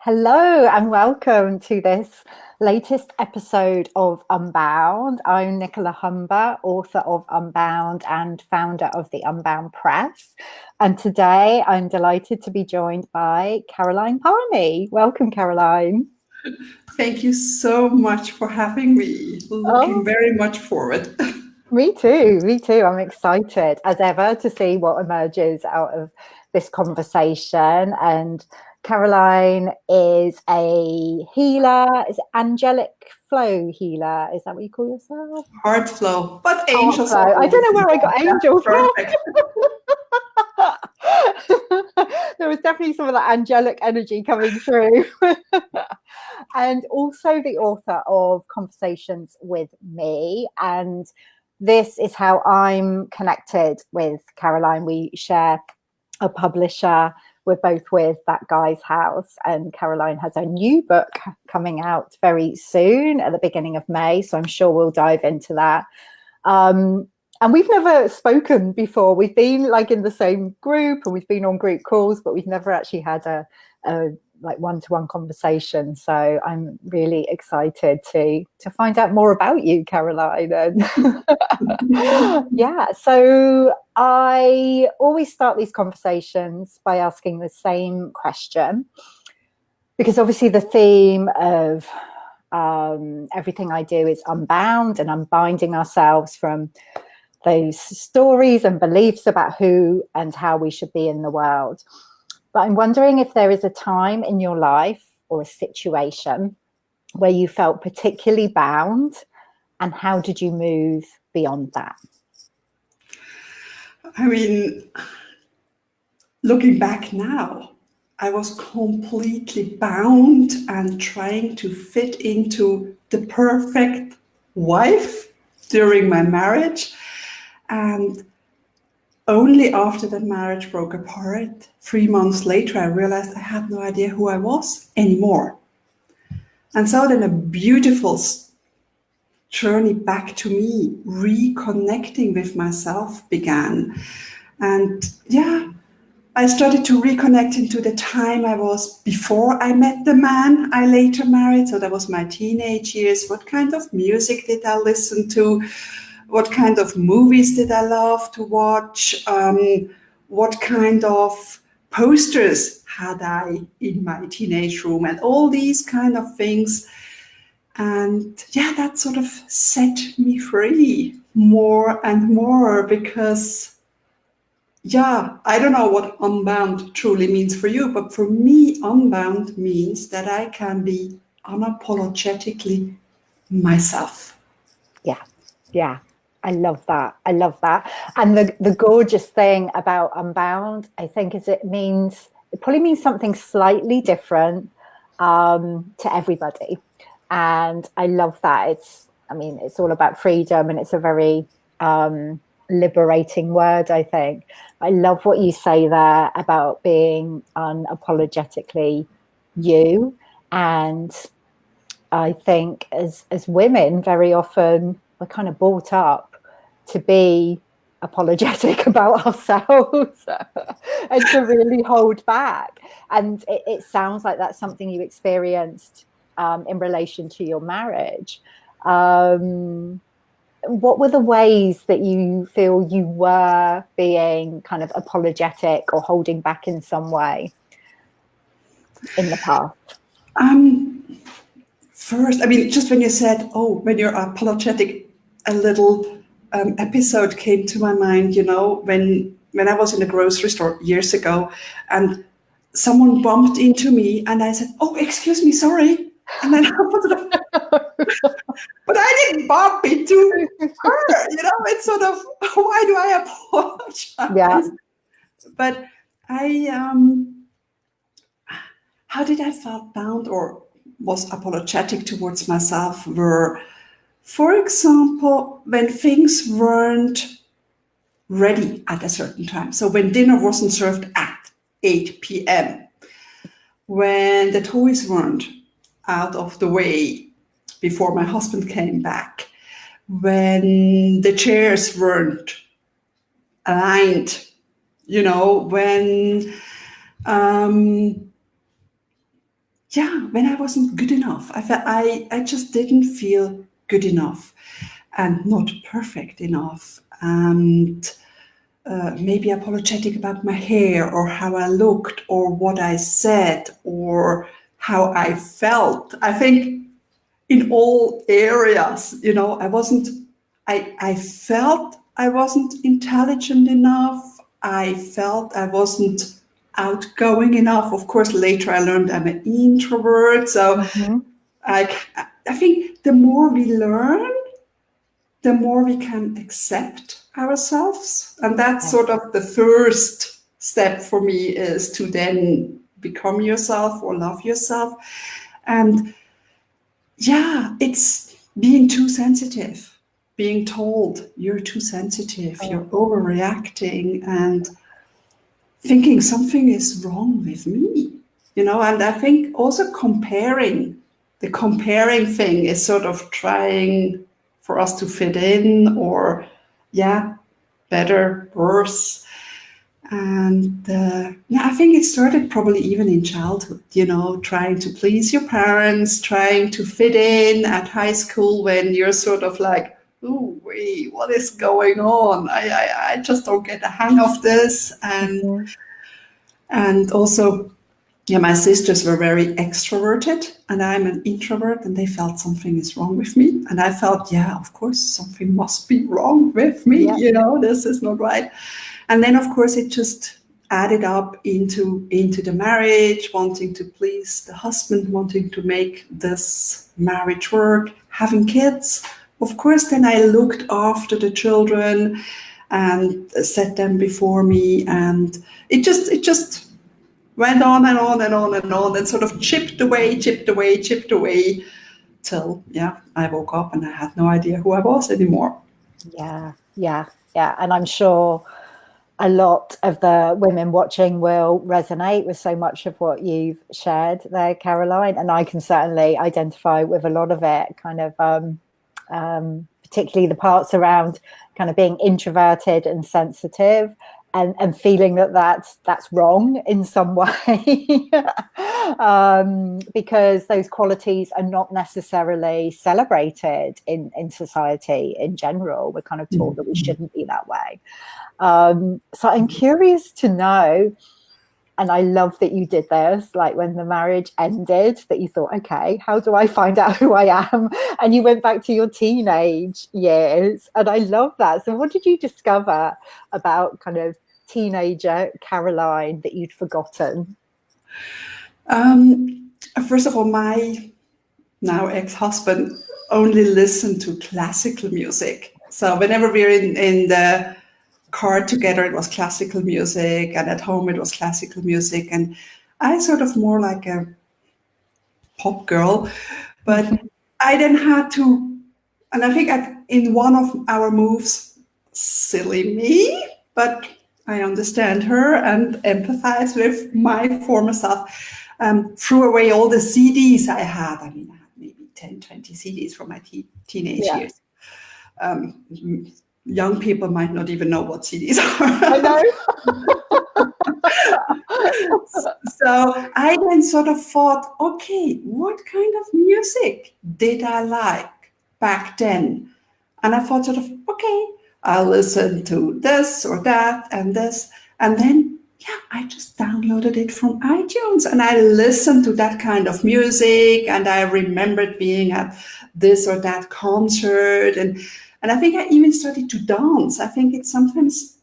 Hello and welcome to this latest episode of Unbound. I'm Nicola Humber, author of Unbound and founder of the Unbound Press. And today I'm delighted to be joined by Caroline Palmy. Welcome, Caroline. Thank you so much for having me. Looking very much forward. Me too. I'm excited as ever to see what emerges out of this conversation. And Caroline is a healer, is it angelic flow healer? Is that what you call yourself? Heart flow, but angels. Flow. I don't know where I got angels from. There was definitely some of that angelic energy coming through. And also the author of Conversations with Me. And this is how I'm connected with Caroline. We share a publisher. We're both with That Guy's House, and Caroline has a new book coming out very soon at the beginning of May. So I'm sure we'll dive into that. And we've never spoken before. We've been like in the same group and we've been on group calls, but we've never actually had a like one-to-one conversation. So I'm really excited to find out more about you, Caroline. And yeah, so I always start these conversations by asking the same question, because obviously the theme of everything I do is unbound and unbinding ourselves from those stories and beliefs about who and how we should be in the world. But I'm wondering if there is a time in your life or a situation where you felt particularly bound, and how did you move beyond that? I mean, looking back now, I was completely bound and trying to fit into the perfect wife during my marriage. And only after the marriage broke apart, 3 months later, I realized I had no idea who I was anymore. And so then a beautiful journey back to me, reconnecting with myself began. And yeah, I started to reconnect into the time I was before I met the man I later married. So that was my teenage years. What kind of music did I listen to? What kind of movies did I love to watch? What kind of posters had I in my teenage room? And all these kind of things. And yeah, that sort of set me free more and more, because yeah, I don't know what unbound truly means for you, but for me, unbound means that I can be unapologetically myself. Yeah. I love that. And the gorgeous thing about Unbound, I think, is it probably means something slightly different to everybody. And I love that. It's all about freedom, and it's a very liberating word, I think. I love what you say there about being unapologetically you. And I think as women, very often we're kind of brought up to be apologetic about ourselves and to really hold back. And it sounds like that's something you experienced in relation to your marriage. What were the ways that you feel you were being kind of apologetic or holding back in some way in the past? First, just when you said, when you're apologetic, a little episode came to my mind, when I was in a grocery store years ago and someone bumped into me and I said, "Oh, excuse me, sorry." And then but I didn't bump into her, it's sort of, why do I apologize? Yeah. But how did I feel bound or was apologetic towards myself were, for example, when things weren't ready at a certain time. So when dinner wasn't served at 8 p.m., when the toys weren't out of the way before my husband came back, when the chairs weren't aligned, when yeah, when I wasn't good enough. I just didn't feel good enough and not perfect enough. And maybe apologetic about my hair or how I looked or what I said or how I felt. I think in all areas, I felt I wasn't intelligent enough. I felt I wasn't outgoing enough. Of course, later I learned I'm an introvert. So Mhm. I, I think the more we learn, the more we can accept ourselves. And that's Yeah. sort of the first step for me, is to then become yourself or love yourself. And yeah, it's being too sensitive, being told you're too sensitive, you're Oh, overreacting, and thinking something is wrong with me. And I think also the comparing thing is sort of trying for us to fit in, or, yeah, better, worse. And yeah, I think it started probably even in childhood, trying to please your parents, trying to fit in at high school when you're sort of like, ooh, wait, what is going on? I just don't get the hang of this. mhm. And also, yeah, my sisters were very extroverted and I'm an introvert, and they felt something is wrong with me. And I felt, yeah, of course, something must be wrong with me. Yeah. This is not right. And then, of course, it just added up into the marriage, wanting to please the husband, wanting to make this marriage work, having kids. Of course, then I looked after the children and set them before me, and it just went on and on and on and on, and sort of chipped away, chipped away, chipped away, till, yeah, I woke up and I had no idea who I was anymore. Yeah. Yeah. Yeah. And I'm sure a lot of the women watching will resonate with so much of what you've shared there, Caroline. And I can certainly identify with a lot of it, kind of particularly the parts around kind of being introverted and sensitive, and feeling that that's wrong in some way. Because those qualities are not necessarily celebrated in society in general. We're kind of taught that we shouldn't be that way. So I'm curious to know, and I love that you did this, like when the marriage ended, that you thought, okay, how do I find out who I am? And you went back to your teenage years. And I love that. So what did you discover about kind of teenager Caroline that you'd forgotten? Um, First of all, my now ex-husband only listened to classical music. So whenever we're in the car together, it was classical music, and at home it was classical music. And I sort of more like a pop girl, but I then had to, and I think in one of our moves, silly me, but I understand her and empathize with my former self, threw away all the CDs I had. I mean, I had maybe 10, 20 CDs from my teenage Yeah, years. Um, Young people might not even know what CDs I are. know. So I then sort of thought, okay, what kind of music did I like back then? And I thought, sort of, okay, I'll listen to this or that and this. And then, yeah, I just downloaded it from iTunes and I listened to that kind of music. And I remembered being at this or that concert. And I think I even started to dance. I think it's sometimes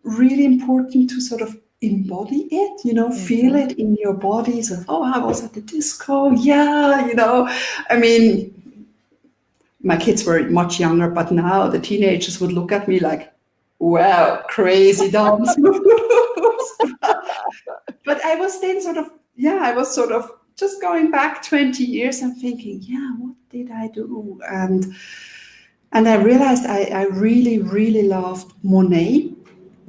really important to sort of embody it, feel Mhm. it in your body. So, oh, I was at the disco. Yeah, I mean, my kids were much younger, but now the teenagers would look at me like, wow, crazy dance moves. But I was then sort of, yeah, I was sort of just going back 20 years and thinking, yeah, what did I do? And I realized I really, really loved Monet,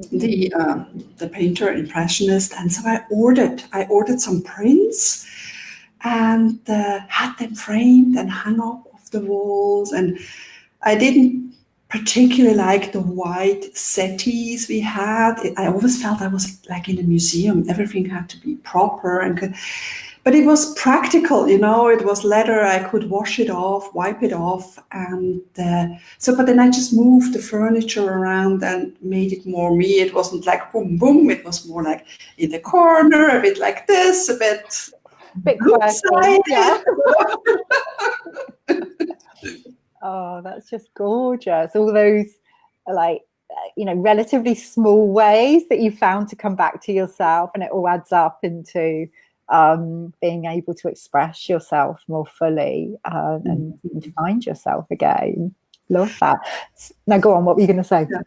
Mhm. the painter impressionist, and so I ordered some prints and had them framed and hung up off the walls. And I didn't particularly like the white settees we had. I always felt I was like in a museum. Everything had to be proper and good. But it was practical, it was leather. I could wash it off, wipe it off. And but then I just moved the furniture around and made it more me. It wasn't like boom, boom. It was more like in the corner, a bit like this, a bit quirky. Yeah. Oh, that's just gorgeous. All those relatively small ways that you found to come back to yourself, and it all adds up into being able to express yourself more fully and find yourself again. Love that. Now go on, what were you going to say? Yeah.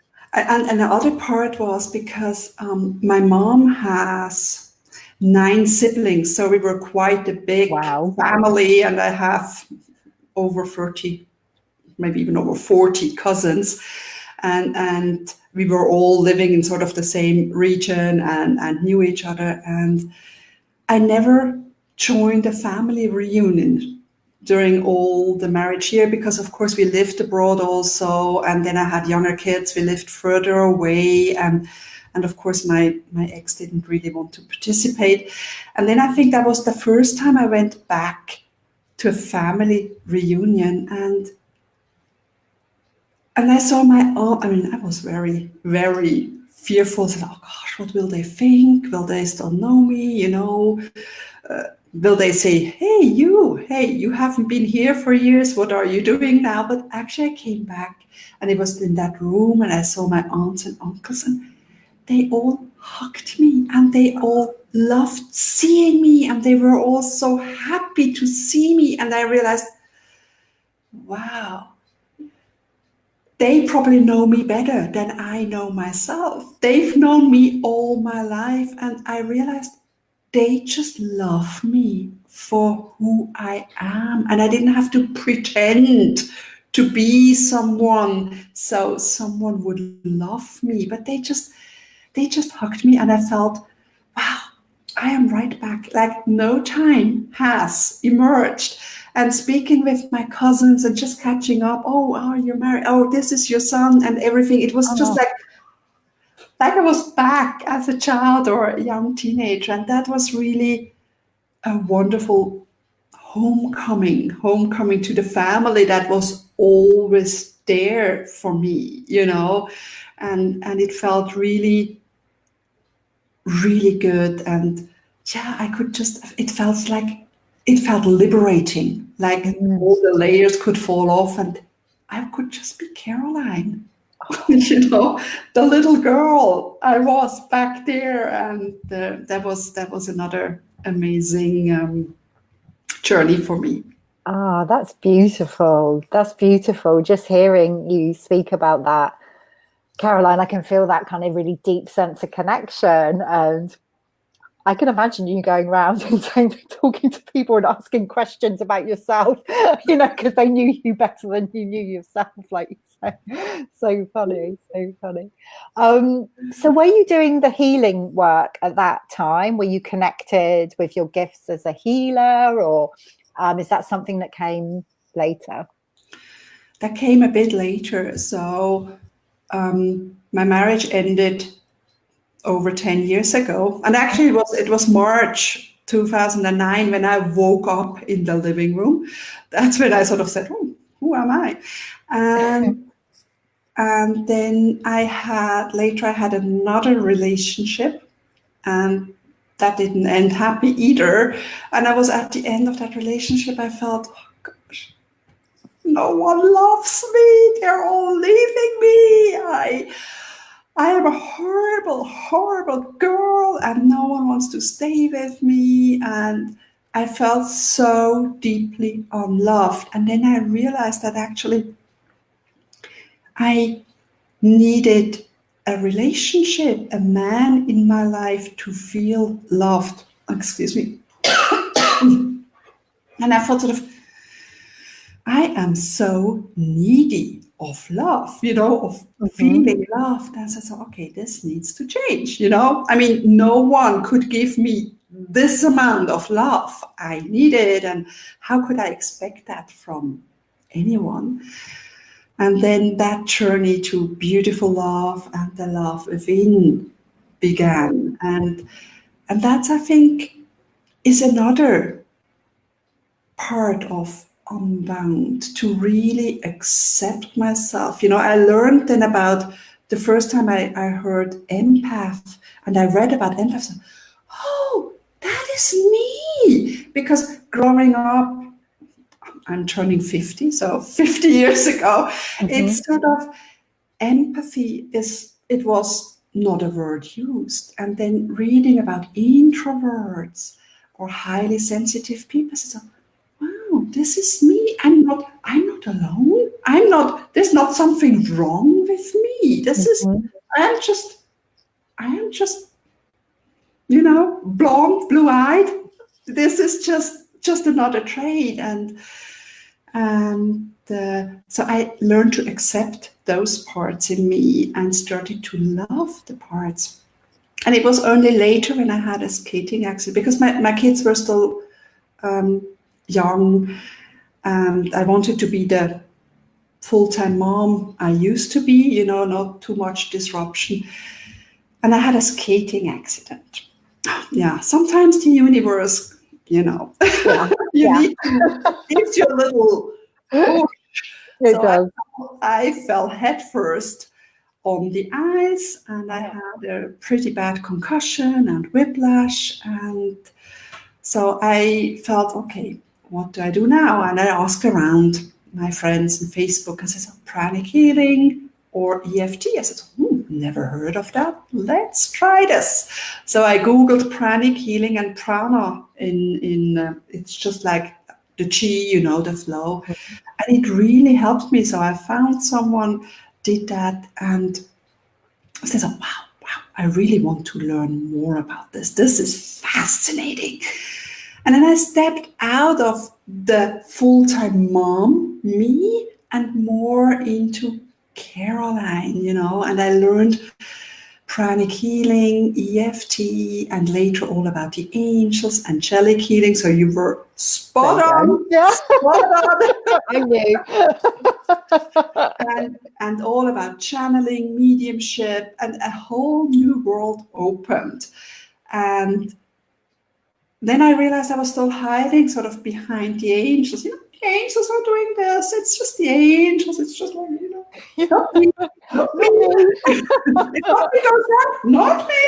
And the other part was because my mom has 9 siblings, so we were quite a big family, and I have over 30, maybe even over 40 cousins, and we were all living in sort of the same region and knew each other. And I never joined a family reunion during all the marriage year, because of course we lived abroad also, and then I had younger kids. We lived further away, and of course my ex didn't really want to participate. And then I think that was the first time I went back to a family reunion, and I saw my aunt. I mean, I was very, very fearful. I said, oh gosh, what will they think? Will they still know me? Will they say, hey, you haven't been here for years. What are you doing now? But actually I came back, and it was in that room, and I saw my aunts and uncles, and they all hugged me, and they all loved seeing me, and they were all so happy to see me. And I realized, wow, they probably know me better than I know myself. They've known me all my life, and I realized they just love me for who I am. And I didn't have to pretend to be someone so someone would love me. But they just hugged me, and I felt, wow, I am right back. Like no time has emerged. And speaking with my cousins and just catching up, oh, you're married. Oh, this is your son, and everything. It was just like I was back as a child or a young teenager. And that was really a wonderful homecoming to the family that was always there for me, and it felt really, really good. And yeah, it felt liberating, like all the layers could fall off, and I could just be Caroline. The little girl I was back there, and that was another amazing journey for me. Ah, that's beautiful. That's beautiful. Just hearing you speak about that, Caroline, I can feel that kind of really deep sense of connection. And I can imagine you going around and talking to people and asking questions about yourself, because they knew you better than you knew yourself, like you say. So funny, so funny. So were you doing the healing work at that time? Were you connected with your gifts as a healer, or is that something that came later? That came a bit later. So my marriage ended over 10 years ago. And actually it was March 2009 when I woke up in the living room. That's when I sort of said, who am I? And then I had another relationship, and that didn't end happy either. And I was at the end of that relationship, I felt, oh gosh, no one loves me. They're all leaving me. I am a horrible, horrible girl, and no one wants to stay with me. And I felt so deeply unloved. And then I realized that actually I needed a relationship, a man in my life to feel loved. Excuse me. And I felt sort of, I am so needy of love, of feeling loved. And I said, okay, this needs to change, I mean, no one could give me this amount of love I needed. And how could I expect that from anyone? And then that journey to beautiful love and the love within began. And that's, I think, is another part of Unbound, to really accept myself. I learned then about the first time I heard empath, and I read about empaths. Oh, that is me! Because growing up, I'm turning 50, so 50 years ago, it's sort of empathy it was not a word used. And then reading about introverts or highly sensitive people, I said, wow, this is me. I'm not alone. There's not something wrong with me. I am just, blonde, blue-eyed. This is just another trait. So I learned to accept those parts in me and started to love the parts. And it was only later when I had a skating accident, because my kids were still young, and I wanted to be the full-time mom I used to be, not too much disruption. And I had a skating accident. Yeah, sometimes the universe, Yeah. need to give you a little push. It does. I fell headfirst on the ice, and I had a pretty bad concussion and whiplash. And so I felt, okay, what do I do now? And I asked around my friends on Facebook and said, pranic healing or EFT? I said, never heard of that. Let's try this. So I Googled pranic healing and prana in it's just like the chi, the flow. And it really helped me. So I found someone did that, and I said, wow, I really want to learn more about this. This is fascinating. And then I stepped out of the full-time mom, me, and more into Caroline, and I learned pranic healing, EFT, and later all about the angels, angelic healing. So you were spot on. Yeah. Spot on. I knew. and all about channeling, mediumship, and a whole new world opened. And then I realized I was still hiding sort of behind the angels. The angels are doing this. It's just the angels. It's just like, not me. Not me. Not me.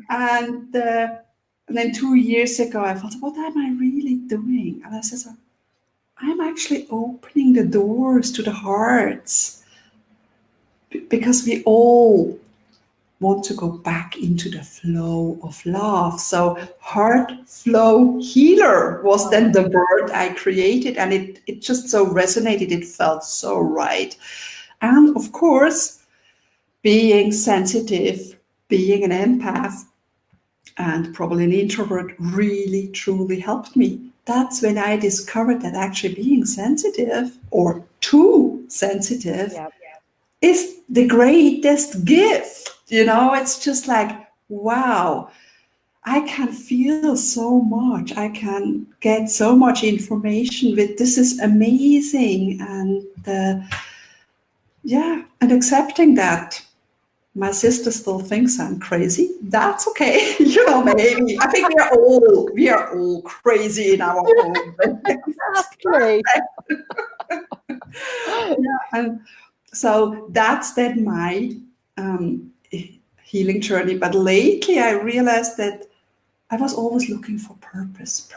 And then 2 years ago, I thought, what am I really doing? And I said, I'm actually opening the doors to the hearts, because we all want to go back into the flow of love. So heart flow healer was then the word I created, and it just so resonated. It felt so right. And of course, being sensitive, being an empath, and probably an introvert really, truly helped me. That's when I discovered that actually being sensitive, or too sensitive, is the greatest gift. It's just like, wow, I can feel so much. I can get so much information this is amazing. And and accepting that my sister still thinks I'm crazy. That's okay. Maybe. I think we are all crazy in our own way. And so that's then my healing journey. But lately I realized that I was always looking for purpose.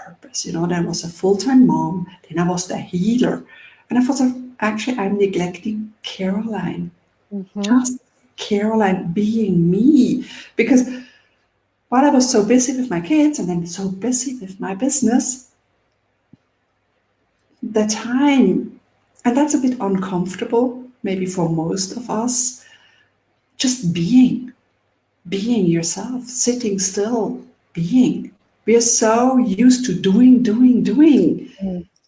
Then I was a full-time mom, then I was the healer. And I thought, actually, I'm neglecting Caroline. Just Caroline being me. Because while I was so busy with my kids and then so busy with my business, the time, and that's a bit uncomfortable, maybe for most of us, just being yourself, sitting still, being. We are so used to doing,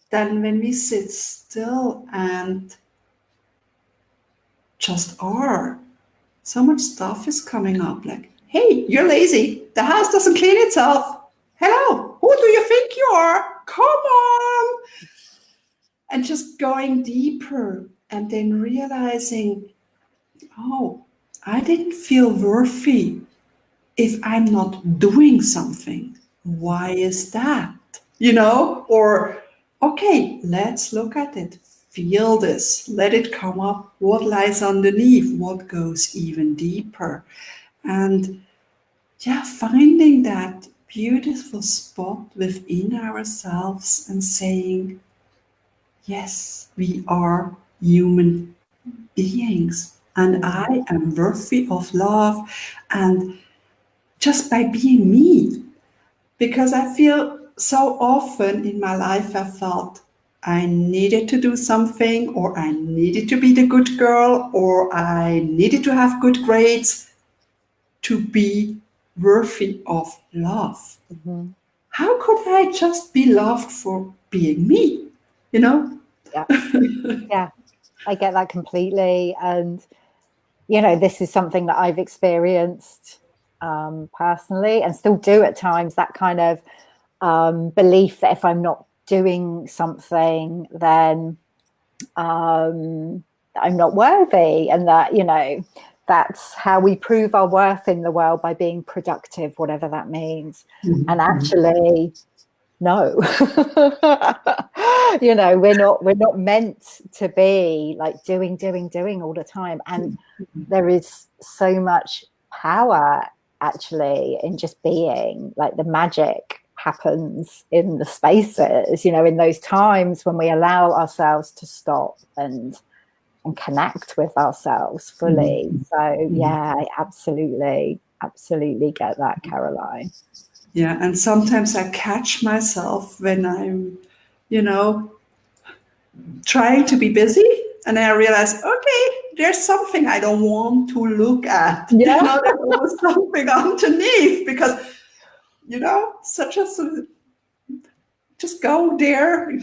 then when we sit still and just are, so much stuff is coming up, like, hey, you're lazy, the house doesn't clean itself, hello, who do you think you are, come on. And just going deeper, and then realizing, oh, I didn't feel worthy if I'm not doing something. why is that? You know, or, okay, let's look at it. Feel this, let it come up. What lies underneath? What goes even deeper? And yeah, finding that beautiful spot within ourselves and saying, yes, we are human beings and I am worthy of love. And just by being me, because I feel so often in my life I felt I needed to do something, or I needed to be the good girl, or I needed to have good grades to be worthy of love. Mm-hmm. How could I just be loved for being me? You know? Yeah. Yeah. I get that completely. And, you know, this is something that I've experienced personally and still do at times, that kind of belief that if I'm not doing something, then I'm not worthy. And that, you know, that's how we prove our worth in the world, by being productive, whatever that means. Mm-hmm. And actually, no. You know, we're not meant to be like doing all the time. And there is so much power actually in just being. Like, the magic happens in the spaces, you know, in those times when we allow ourselves to stop and connect with ourselves fully. So yeah, I absolutely get that, Caroline. Yeah, and sometimes I catch myself when I'm, you know, trying to be busy, and I realize, okay, there's something I don't want to look at. Yeah. You know, there's always something underneath, because, you know, such as just go there,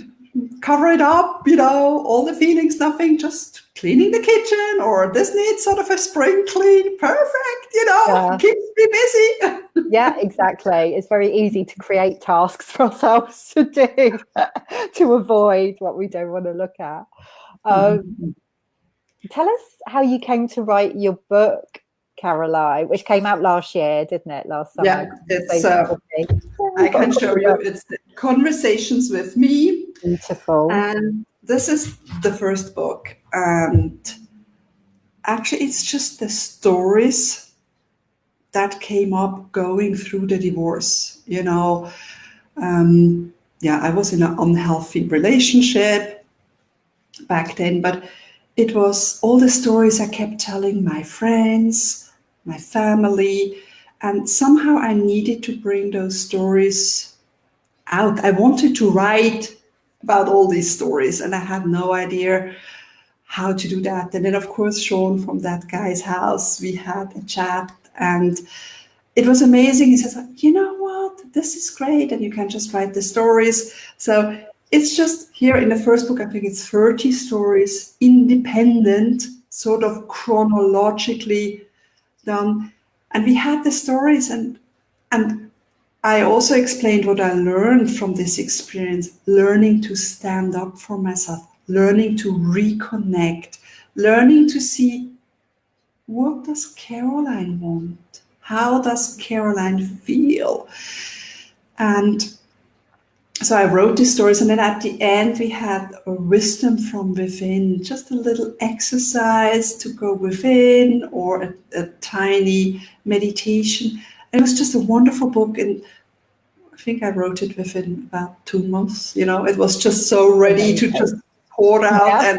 cover it up, you know, all the feelings, nothing, just cleaning the kitchen, or this needs sort of a spring clean. Perfect, you know, Yeah. keeps me busy. Yeah, exactly. It's very easy to create tasks for ourselves to do to avoid what we don't want to look at. Tell us how you came to write your book, Caroline, which came out last year, didn't it? Last summer. Yeah, it's. I can show you. It's the Conversations with Me. Beautiful. And this is the first book. And actually, it's just the stories that came up going through the divorce. You know, yeah, I was in an unhealthy relationship back then, but it was all the stories I kept telling my friends, my family, and somehow I needed to bring those stories out. I wanted to write about all these stories, and I had no idea how to do that. And then, of course, Sean from that guy's house, we had a chat, and it was amazing. He says, you know what, this is great, and you can just write the stories. So it's just here in the first book, I think it's 30 stories, independent, sort of chronologically done. And we had the stories, and I also explained what I learned from this experience, learning to stand up for myself, learning to reconnect, learning to see, what does Caroline want? How does Caroline feel? And so I wrote these stories, and then at the end we had a wisdom from within, just a little exercise to go within, or a tiny meditation. It was just a wonderful book, and I think I wrote it within about 2 months. You know, it was just so ready to just pour out, Yeah.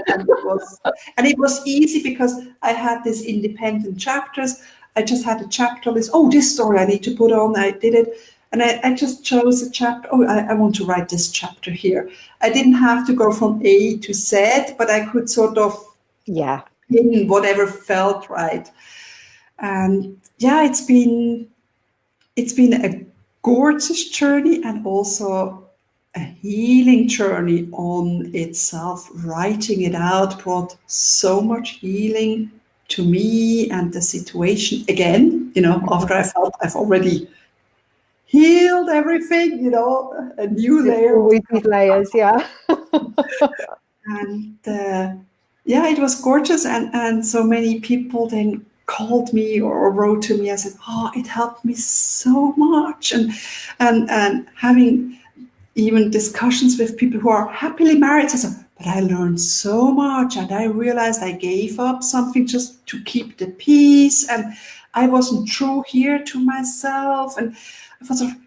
and it was easy because I had these independent chapters. I just had a chapter list. Oh, this story I need to put on. I did it, and I just chose a chapter. Oh, I want to write this chapter here. I didn't have to go from A to Z, but I could sort of pin whatever felt right. And yeah, it's been a gorgeous journey, and also a healing journey on itself. Writing it out brought so much healing to me and the situation again, you know, after I felt I've already healed everything, you know, a new layer. Always these layers, yeah. And yeah, it was gorgeous, and so many people then called me or wrote to me, I said, oh, it helped me so much. And having even discussions with people who are happily married, I said, but I learned so much, and I realized I gave up something just to keep the peace, and I wasn't true here to myself. And I thought, sort of,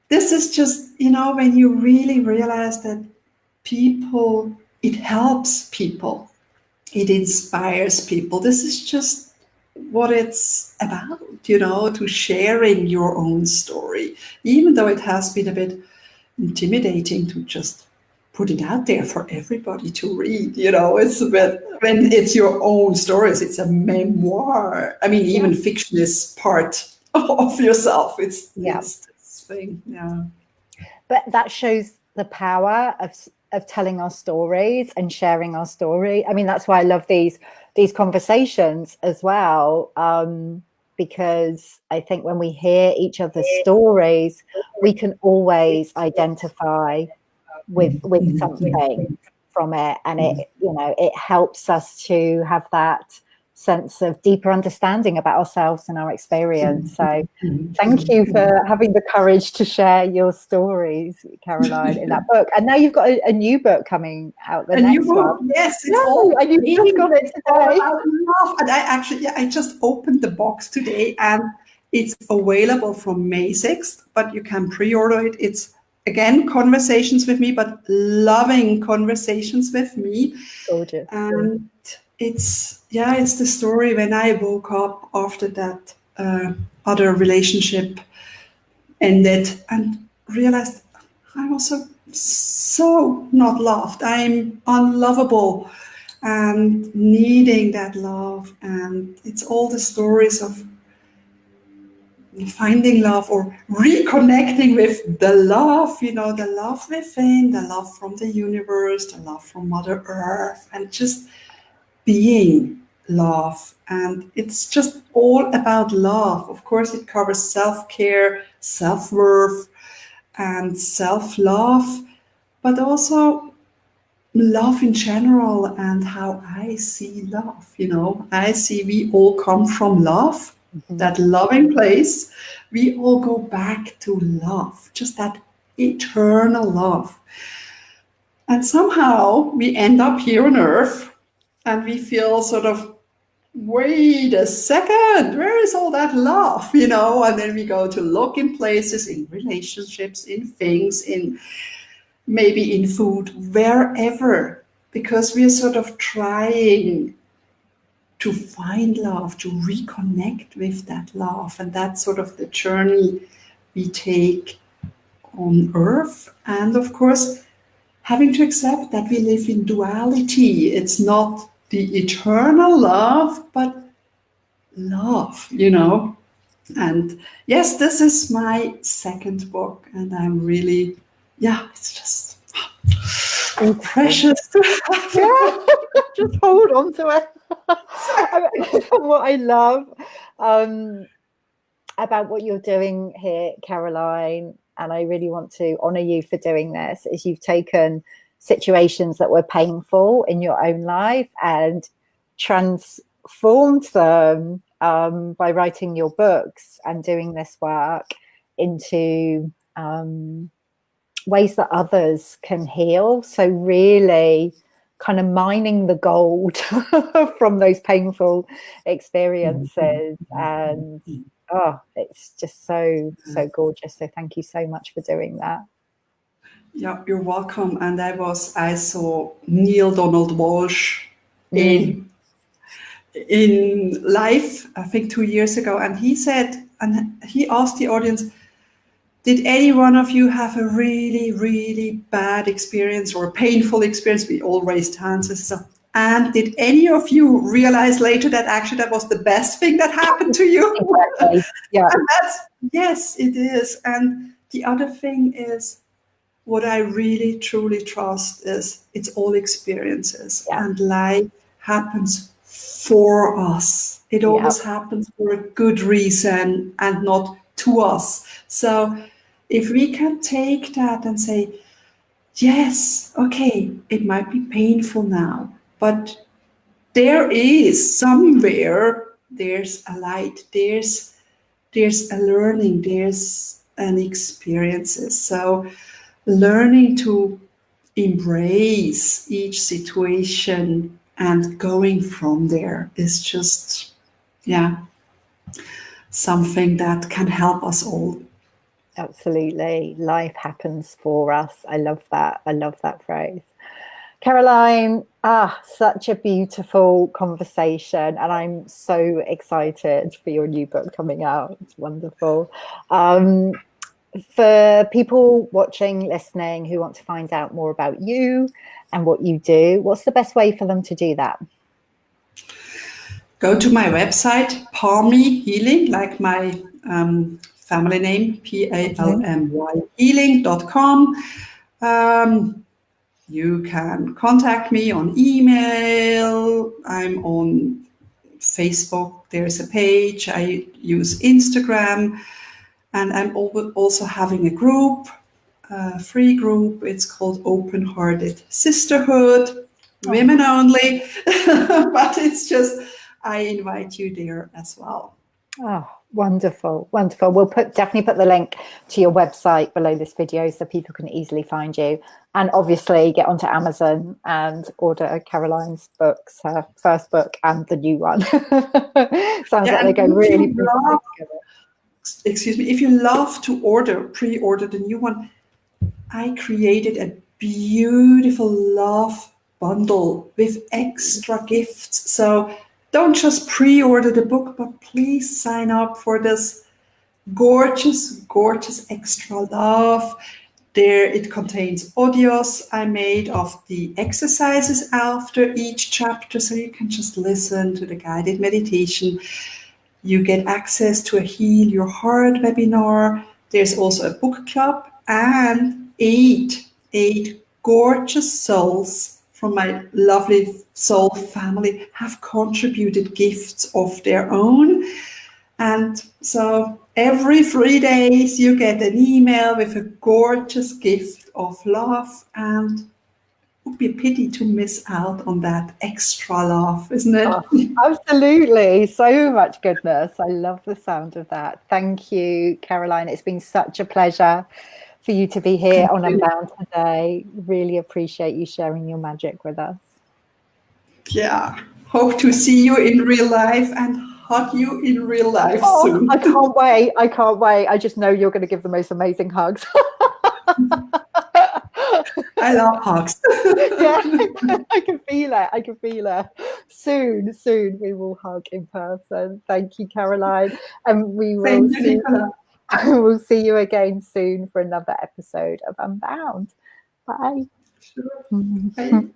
this is just, when you really realize that people, it helps people, it inspires people. This is just what it's about, to sharing your own story, even though it has been a bit intimidating to just put it out there for everybody to read. It's a bit, when it's your own stories, it's a memoir. I mean, even fiction is part of yourself. It's this thing. Yeah. But that shows the power of telling our stories and sharing our story. I mean, that's why I love these conversations as well. Because I think when we hear each other's stories, we can always identify with something from it, and it helps us to have that sense of deeper understanding about ourselves and our experience. So thank you for having the courage to share your stories, Caroline, in that book. And now you've got a new book coming out. A new book, yes. It's all and you've just got it today. And I just opened the box today, and it's available from May 6th, but you can pre-order it. It's, again, conversations with me, but loving conversations with me. Gorgeous. And it's the story when I woke up after that other relationship ended and realized I was so not loved. I'm unlovable and needing that love. And it's all the stories of finding love or reconnecting with the love, the love within, the love from the universe, the love from Mother Earth, and just being love. And it's just all about love. Of course, it covers self-care, self-worth, and self-love, but also love in general and how I see love. I see we all come from love, that loving place. We all go back to love, just that eternal love. And somehow we end up here on Earth and we feel sort of, wait a second, where is all that love? And then we go to look in places, in relationships, in things, maybe in food, wherever, because we're sort of trying to find love, to reconnect with that love. And that's sort of the journey we take on Earth. And of course, having to accept that we live in duality. It's not the eternal love, but love, And yes, this is my second book, and I'm really, it's just precious to have. Just hold on to it. What I love about what you're doing here, Caroline, and I really want to honor you for doing this, is you've taken situations that were painful in your own life and transformed them by writing your books and doing this work into ways that others can heal. So really kind of mining the gold from those painful experiences. And it's just so gorgeous. So thank you so much for doing that. Yeah, you're welcome. And I saw Neil Donald Walsh in live, I think 2 years ago, and he said, and he asked the audience, did any one of you have a really, really bad experience or a painful experience? We all raised hands and stuff. And did any of you realize later that actually that was the best thing that happened to you? Exactly. Yeah. And yes, it is. And the other thing is, what I really, truly trust is it's all experiences. Yeah. And life happens for us. It always happens for a good reason and not to us. So if we can take that and say, yes, okay, it might be painful now, but there is somewhere there's a light, there's a learning, there's an experiences. So learning to embrace each situation and going from there is just, yeah, something that can help us all. Absolutely. Life happens for us. I love that. I love that phrase. Caroline, such a beautiful conversation, and I'm so excited for your new book coming out. It's wonderful. For people watching, listening, who want to find out more about you and what you do, what's the best way for them to do that? Go to my website, Palmy Healing, like my family name, Palmy healing.com. You can contact me on email. I'm on Facebook. There's a page. I use Instagram. And I'm also having a group, a free group. It's called Open Hearted Sisterhood, women only. But it's just, I invite you there as well. Oh, wonderful, wonderful. We'll definitely put the link to your website below this video so people can easily find you. And obviously get onto Amazon and order Caroline's books, her first book and the new one. Sounds like they go really together. Excuse me, if you love to pre-order the new one, I created a beautiful love bundle with extra gifts. So don't just pre-order the book, but please sign up for this gorgeous, gorgeous extra love. There it contains audios I made of the exercises after each chapter, so you can just listen to the guided meditation. You get access to a Heal Your Heart webinar. There's also a book club, and eight gorgeous souls from my lovely soul family have contributed gifts of their own. And so every 3 days you get an email with a gorgeous gift of love, and it would be a pity to miss out on that extra love, isn't it? Oh, absolutely. So much goodness. I love the sound of that. Thank you, Caroline. It's been such a pleasure for you to be here on Unbound today. Really appreciate you sharing your magic with us. Yeah. Hope to see you in real life and hug you in real life soon. I can't wait. I can't wait. I just know you're going to give the most amazing hugs. I love hugs. Yeah, I can feel it. I can feel it. Soon we will hug in person. Thank you, Caroline. And we will we'll see you again soon for another episode of Unbound. Bye. Sure. Bye.